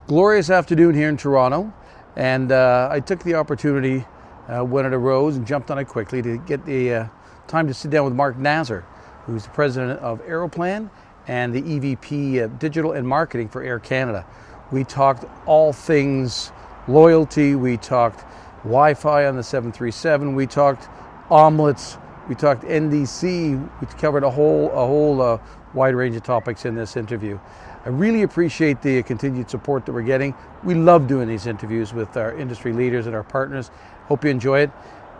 Glorious afternoon here in Toronto, and I took the opportunity when it arose and jumped on it quickly to get the time to sit down with Mark Nasr, who's the president of Aeroplan and the EVP Digital and Marketing for Air Canada. We talked all things loyalty, we talked Wi-Fi on the 737, we talked omelettes, we talked NDC, we covered a whole wide range of topics in this interview. I really appreciate the continued support that we're getting. We love doing these interviews with our industry leaders and our partners. Hope you enjoy it.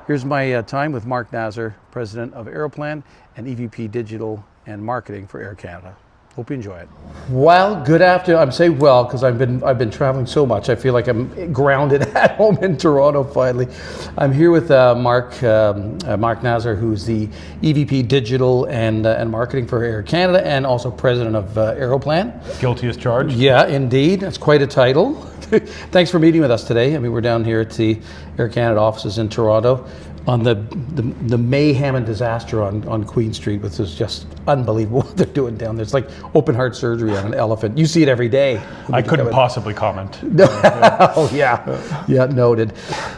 Here's my time with Mark Nasr, President of Aeroplan and EVP Digital and Marketing for Air Canada. Hope you enjoy it. Well, good afternoon. I'm saying well because I've been traveling so much. I feel like I'm grounded at home in Toronto finally. I'm here with Mark Nasr, who's the EVP Digital and Marketing for Air Canada and also President of Aeroplan. Guilty as charged. Yeah, indeed. That's quite a title. Thanks for meeting with us today. I mean, we're down here at the Air Canada offices in Toronto on the mayhem and disaster on Queen Street, which is just unbelievable what they're doing down there. It's like open heart surgery on an elephant. You see it every day. I couldn't possibly comment. Oh yeah, noted.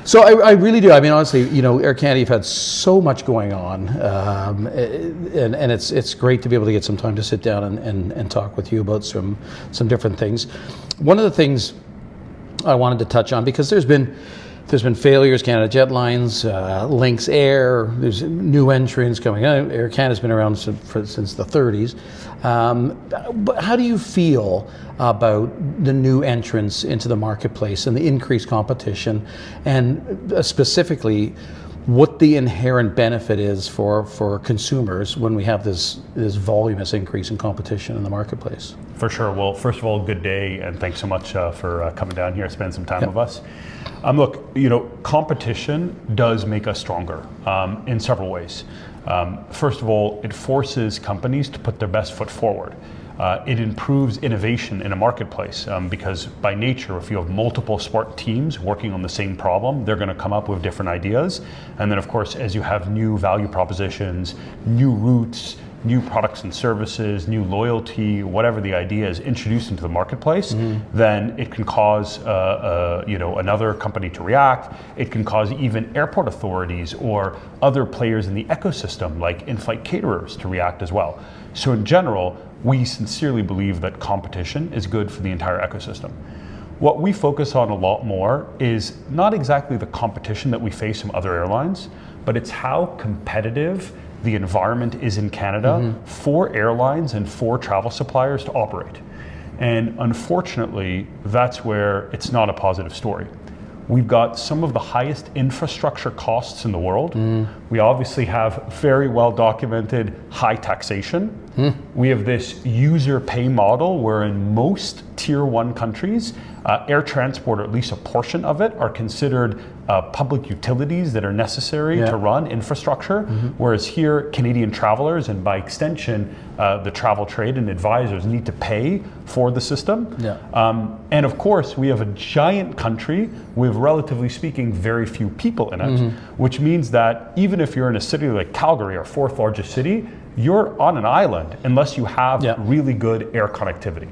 So I really do. I mean, honestly, you know, Air Canada, you've had so much going on, and it's great to be able to get some time to sit down and talk with you about some different things. One of the things I wanted to touch on, because there's been failures, Canada Jetlines, Lynx Air, there's new entrants coming out. Air Canada's been around since the 30s. But how do you feel about the new entrants into the marketplace and the increased competition, and specifically what the inherent benefit is for consumers when we have this voluminous increase in competition in the marketplace? For sure. Well, first of all, good day, and thanks so much for coming down here, spend some time with us. Look, you know, competition does make us stronger in several ways. First of all, it forces companies to put their best foot forward. It improves innovation in a marketplace because by nature, if you have multiple smart teams working on the same problem, they're going to come up with different ideas. And then, of course, as you have new value propositions, new routes, new products and services, new loyalty, whatever the idea is, introduced into the marketplace, then it can cause another company to react. It can cause even airport authorities or other players in the ecosystem, like in-flight caterers, to react as well. So in general, we sincerely believe that competition is good for the entire ecosystem. What we focus on a lot more is not exactly the competition that we face from other airlines, but it's how competitive the environment is in Canada for airlines and for travel suppliers to operate. And unfortunately, that's where it's not a positive story. We've got some of the highest infrastructure costs in the world. We obviously have very well documented high taxation. We have this user pay model where in most tier 1 countries, air transport, or at least a portion of it, are considered public utilities that are necessary to run infrastructure. Whereas here, Canadian travelers, and by extension, the travel trade and advisors, need to pay for the system. And of course, we have a giant country with, relatively speaking, very few people in it, which means that even if you're in a city like Calgary, our 4th largest city, you're on an island unless you have really good air connectivity.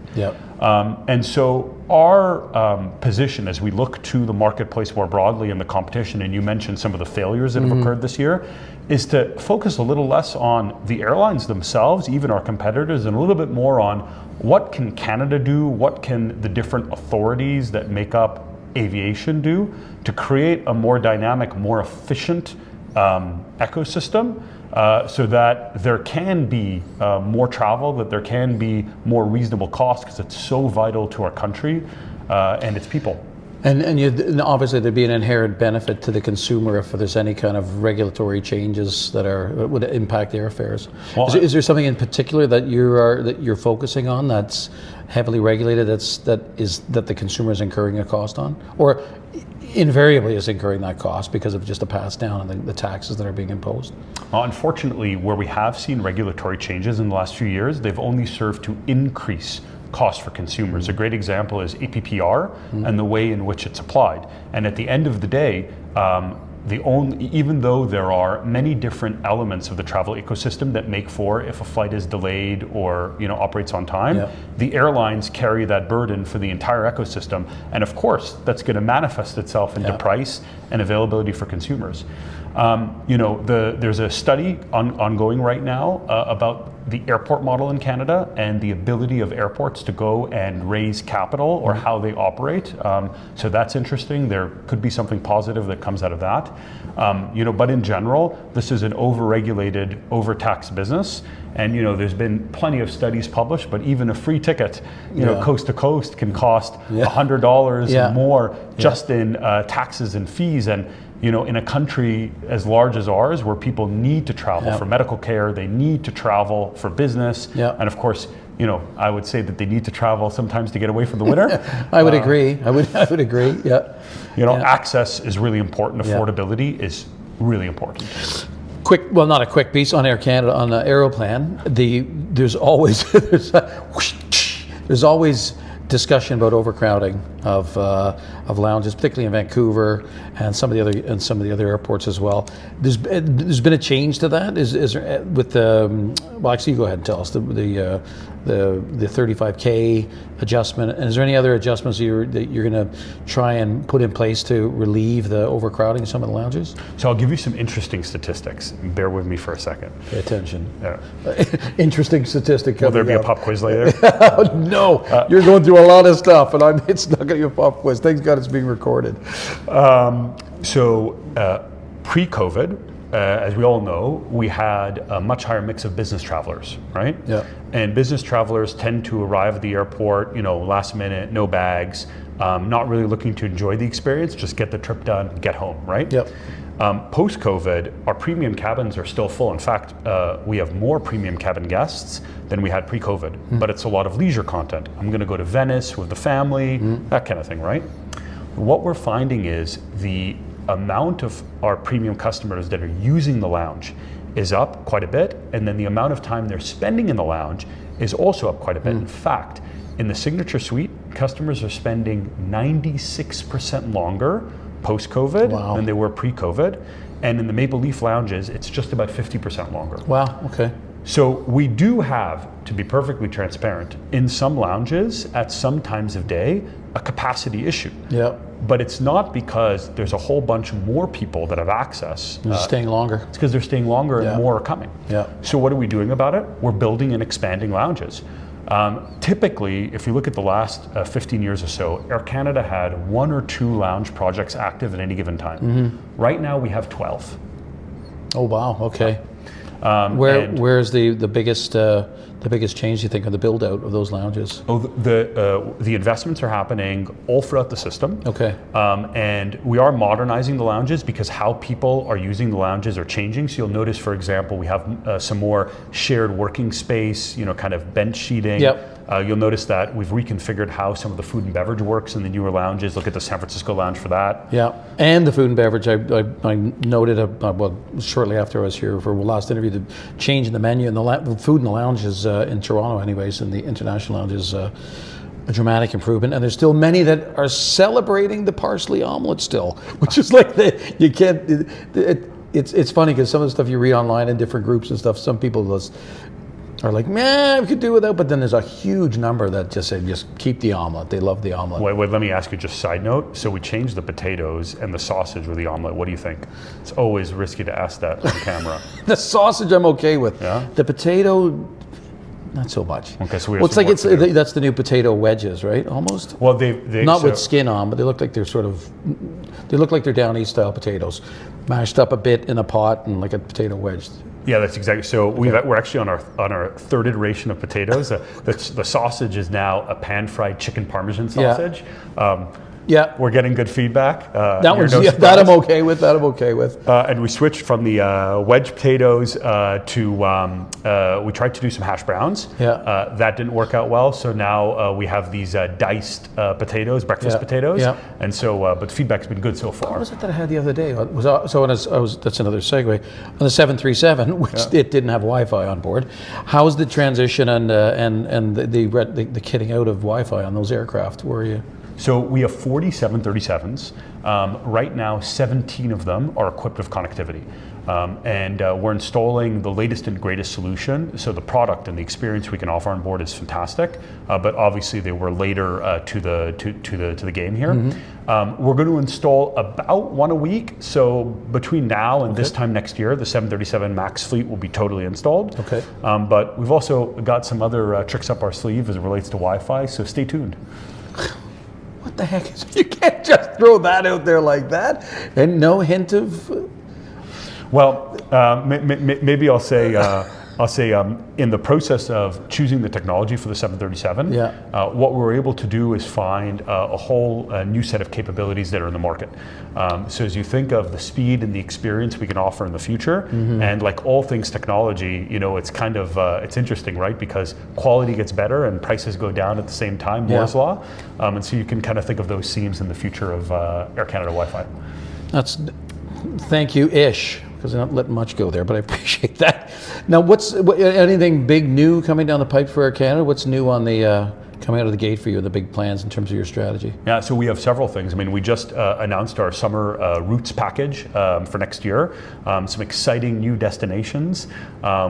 And so our position as we look to the marketplace more broadly and the competition, and you mentioned some of the failures that have occurred this year, is to focus a little less on the airlines themselves, even our competitors, and a little bit more on what can Canada do, what can the different authorities that make up aviation do to create a more dynamic, more efficient ecosystem. So that there can be more travel, that there can be more reasonable costs, because it's so vital to our country and its people. And obviously there'd be an inherent benefit to the consumer if there's any kind of regulatory changes that would impact airfares. Well, is there something in particular that you're focusing on that's heavily regulated, that the consumer is incurring a cost on, or invariably is incurring that cost because of just a pass down and the taxes that are being imposed? Unfortunately, where we have seen regulatory changes in the last few years, they've only served to increase cost for consumers. A great example is APPR and the way in which it's applied. And at the end of the day, even though there are many different elements of the travel ecosystem that make for if a flight is delayed or operates on time, the airlines carry that burden for the entire ecosystem, and of course that's going to manifest itself into price and availability for consumers. There's a study ongoing right now about the airport model in Canada and the ability of airports to go and raise capital or how they operate. So that's interesting. There could be something positive that comes out of that. But in general, this is an overregulated, overtaxed business. And there's been plenty of studies published, but even a free ticket, coast to coast, can cost $100 more just in taxes and fees. And in a country as large as ours, where people need to travel for medical care, they need to travel for business, and of course, I would say that they need to travel sometimes to get away from the winter. I would agree. I would agree. Access is really important. Affordability is really important. Not a quick piece on Air Canada on Aeroplan. There's always there's always discussion about overcrowding of lounges, particularly in Vancouver and some of the other airports as well. There's been a change to that. Is there, with the actually, you go ahead and tell us the 35K adjustment, and is there any other adjustments that you're going to try and put in place to relieve the overcrowding of some of the lounges? So I'll give you some interesting statistics. Bear with me for a second. Pay attention. Interesting statistic. Will there be a pop quiz later? No, you're going through a lot of stuff, and it's not going to be a pop quiz. Thank God it's being recorded. Pre-COVID, as we all know, we had a much higher mix of business travelers, right? Yeah. And business travelers tend to arrive at the airport, last minute, no bags, not really looking to enjoy the experience, just get the trip done, get home, right? Yep. Post-COVID, our premium cabins are still full. In fact, we have more premium cabin guests than we had pre-COVID, but it's a lot of leisure content. I'm going to go to Venice with the family, that kind of thing, right? What we're finding is the amount of our premium customers that are using the lounge is up quite a bit, and then the amount of time they're spending in the lounge is also up quite a bit. In fact, in the Signature Suite, customers are spending 96% longer post-COVID than they were pre-COVID, and in the Maple Leaf lounges, it's just about 50% longer. Wow, okay. So we do have, to be perfectly transparent, in some lounges at some times of day, a capacity issue. Yeah. But it's not because there's a whole bunch more people that have access. They're staying longer. It's because they're staying longer and more are coming. Yeah. So what are we doing about it? We're building and expanding lounges. Typically, if you look at the last 15 years or so, Air Canada had 1 or 2 lounge projects active at any given time. Right now we have 12. Oh wow, okay. Where's the biggest change, you think, in the build out of those lounges? Oh, the investments are happening all throughout the system. Okay. And we are modernizing the lounges because how people are using the lounges are changing. So you'll notice, for example, we have some more shared working space, kind of bench seating. Yep. You'll notice that we've reconfigured how some of the food and beverage works in the newer lounges. Look at the San Francisco lounge for that. Yeah, and the food and beverage, I noted, shortly after I was here for the last interview, the change in the menu and the food in the lounges in Toronto anyways, in the international lounges, a dramatic improvement. And there's still many that are celebrating the parsley omelet still, which is like, it's funny because some of the stuff you read online in different groups and stuff, some people are like, man, we could do without, but then there's a huge number that just say, just keep the omelet. They love the omelet. Wait, let me ask you just a side note. So we changed the potatoes and the sausage with the omelet. What do you think? It's always risky to ask that on camera. The sausage I'm okay with. Yeah? The potato, not so much. Okay, so that's the new potato wedges, right? Almost. Well, they not with skin on, but they look like they're down east style potatoes, mashed up a bit in a pot and like a potato wedge. Yeah, that's exactly. So we're actually on our third iteration of potatoes. The sausage is now a pan-fried chicken Parmesan sausage. Yeah, we're getting good feedback. That I'm okay with. And we switched from the wedge potatoes to we tried to do some hash browns. Yeah, that didn't work out well. So now we have these diced potatoes, breakfast potatoes. Yeah. And so, but feedback's been good so far. What was it that I had the other day? That's another segue. On the 737, which it didn't have Wi-Fi on board. How was the transition and the kitting out of Wi-Fi on those aircraft? Were you? So we have 40 737s. Right now, 17 of them are equipped with connectivity. And we're installing the latest and greatest solution. So the product and the experience we can offer on board is fantastic. But obviously, they were later to the game here. We're going to install about one a week. So between now and this time next year, the 737 MAX fleet will be totally installed. Okay. But we've also got some other tricks up our sleeve as it relates to Wi-Fi. So stay tuned. What the heck is? You can't just throw that out there like that, and no hint of. Well, maybe I'll say in the process of choosing the technology for the 737, what we're able to do is find a whole new set of capabilities that are in the market. So as you think of the speed and the experience we can offer in the future, and like all things technology, it's kind of it's interesting, right? Because quality gets better and prices go down at the same time, Moore's law, and so you can kind of think of those themes in the future of Air Canada Wi-Fi. Thank you-ish. Because I'm not letting much go there, but I appreciate that. Now, anything big new coming down the pipe for Air Canada? What's new on the coming out of the gate for you, the big plans in terms of your strategy? Yeah, so we have several things. I mean, we just announced our summer routes package for next year. Some exciting new destinations,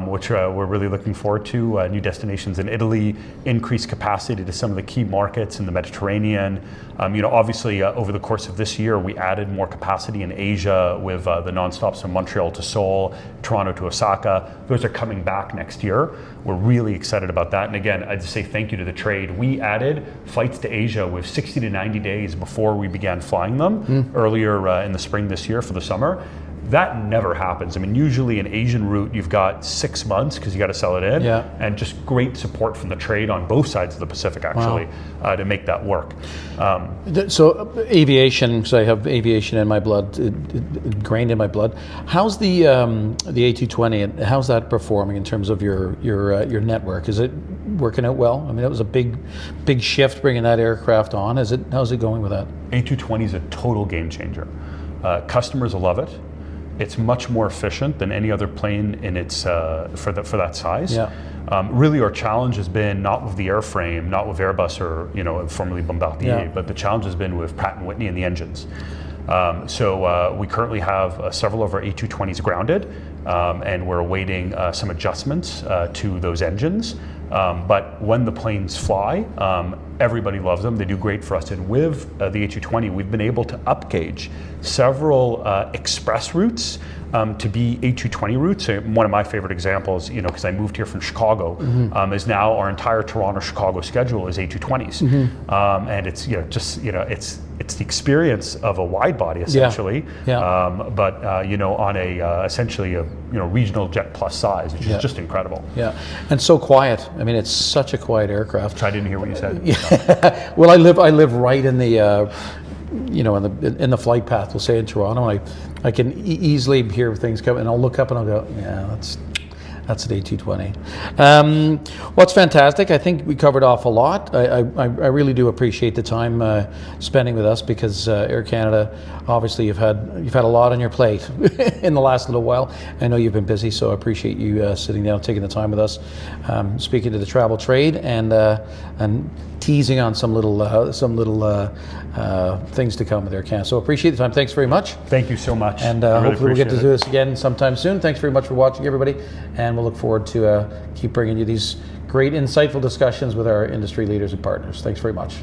which we're really looking forward to. New destinations in Italy, increased capacity to some of the key markets in the Mediterranean. Obviously, over the course of this year, we added more capacity in Asia with the nonstops from Montreal to Seoul, Toronto to Osaka. Those are coming back next year. We're really excited about that. And again, I'd say thank you to the trade. We added flights to Asia with 60 to 90 days before we began flying them earlier in the spring this year for the summer. That never happens. I mean, usually an Asian route, you've got 6 months because you got to sell it in, and just great support from the trade on both sides of the Pacific, actually, to make that work. So aviation, because I have aviation in my blood, ingrained in my blood. How's the A220, and how's that performing in terms of your network? Is it working out well? I mean, it was a big shift bringing that aircraft on. How's it going with that? A220 is a total game changer. Customers love it. It's much more efficient than any other plane in its for that size. Really, our challenge has been not with the airframe, not with Airbus or formerly Bombardier, but the challenge has been with Pratt & Whitney and the engines. So we currently have several of our A220s grounded, and we're awaiting some adjustments to those engines. But when the planes fly, everybody loves them. They do great for us. And with the A220, we've been able to upgauge several express routes to be A220 routes. One of my favorite examples, because I moved here from Chicago, is now our entire Toronto-Chicago schedule is A220s, and it's it's the experience of a wide body essentially, but on a essentially a regional jet plus size, which is just incredible. Yeah, and so quiet. I mean, it's such a quiet aircraft. I didn't hear what you said. Well, I live right in the in the flight path, we'll say, in Toronto, and I can easily hear things coming, and I'll look up and I'll go, that's an A220. Well, it's fantastic. I think we covered off a lot. I really do appreciate the time spending with us, because Air Canada, obviously you've had a lot on your plate in the last little while. I know you've been busy, so I appreciate you sitting down, taking the time with us, speaking to the travel trade, and teasing on some little things to come with Air Canada. So appreciate the time. Thanks very much. Thank you so much. And hopefully we'll get to do this again sometime soon. Thanks very much for watching, everybody. And we'll look forward to keep bringing you these great, insightful discussions with our industry leaders and partners. Thanks very much.